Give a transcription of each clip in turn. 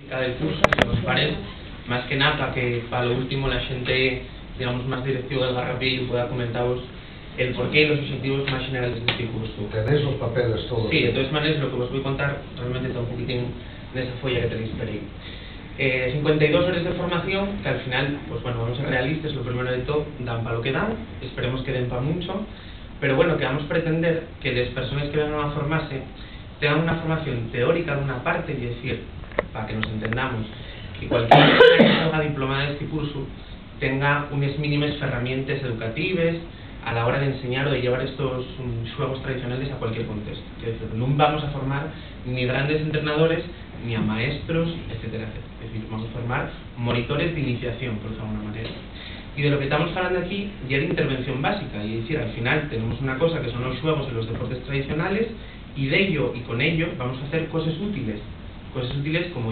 Del curso, que nos parece, más que nada para lo último la gente, digamos, más directivo del Garrapillo pueda comentaros el porqué y los objetivos más generales de este curso. Tenéis los papeles todos. Sí, de todas maneras lo que os voy a contar realmente está un poquitín en esa folla que tenéis por ahí. 52 horas de formación, que al final, pues bueno, vamos a ser realistas, lo primero de todo, dan para lo que dan, esperemos que den para mucho, pero bueno, que vamos a pretender que las personas que vengan a formarse tengan una formación teórica de una parte, y decir, para que nos entendamos, que cualquier persona que salga diplomada de este curso tenga unas mínimas herramientas educativas a la hora de enseñar o de llevar estos juegos tradicionales a cualquier contexto. Es decir, no vamos a formar ni grandes entrenadores, ni a maestros, etcétera, etcétera. Es decir, vamos a formar monitores de iniciación, por decirlo de alguna manera. Y de lo que estamos hablando aquí ya de intervención básica, y es decir, al final tenemos una cosa que son los juegos en los deportes tradicionales, y de ello y con ello vamos a hacer cosas útiles como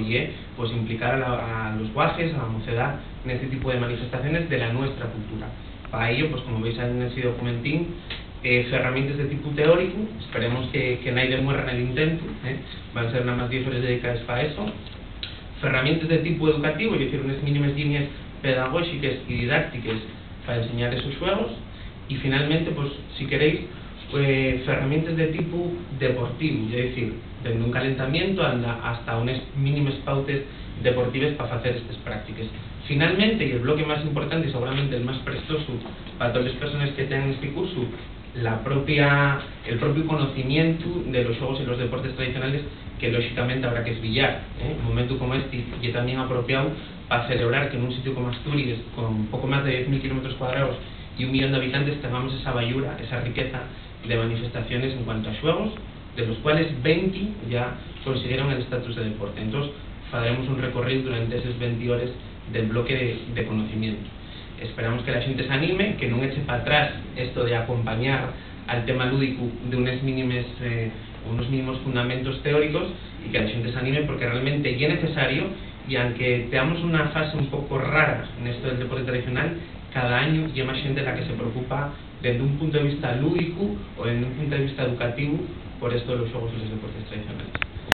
pues implicar a los guajes, a la mocedad en este tipo de manifestaciones de la nuestra cultura. Para ello, pues como veis en ese documentín, herramientas de tipo teórico, esperemos que nadie muera en el intento, van a ser nada más 10 horas dedicadas para eso. Herramientas de tipo educativo, es decir, unas mínimas líneas pedagógicas y didácticas para enseñar esos juegos. Y finalmente, pues si queréis, herramientas de tipo deportivo, es decir, desde un calentamiento hasta unas mínimas pautas deportivas para hacer estas prácticas. Finalmente, y el bloque más importante y seguramente el más prestoso para todas las personas que tengan este curso, el propio conocimiento de los juegos y los deportes tradicionales, que lógicamente habrá que esbillar. Un momento como este y también apropiado para celebrar que en un sitio como Asturias, con poco más de 10.000 kilómetros cuadrados y 1 millón de habitantes, tengamos esa bayura, esa riqueza de manifestaciones en cuanto a juegos, de los cuales 20 ya consiguieron el estatus de deporte. Entonces, haremos un recorrido durante esas 20 horas del bloque de conocimiento. Esperamos que la gente se anime, que no eche para atrás esto de acompañar al tema lúdico de unos mínimos fundamentos teóricos, y que la gente se anime porque realmente ya es necesario, y aunque tengamos una fase un poco rara en esto del deporte tradicional, cada año hay más gente la que se preocupa desde un punto de vista lúdico o desde un punto de vista educativo por esto de los juegos y los deportes tradicionales.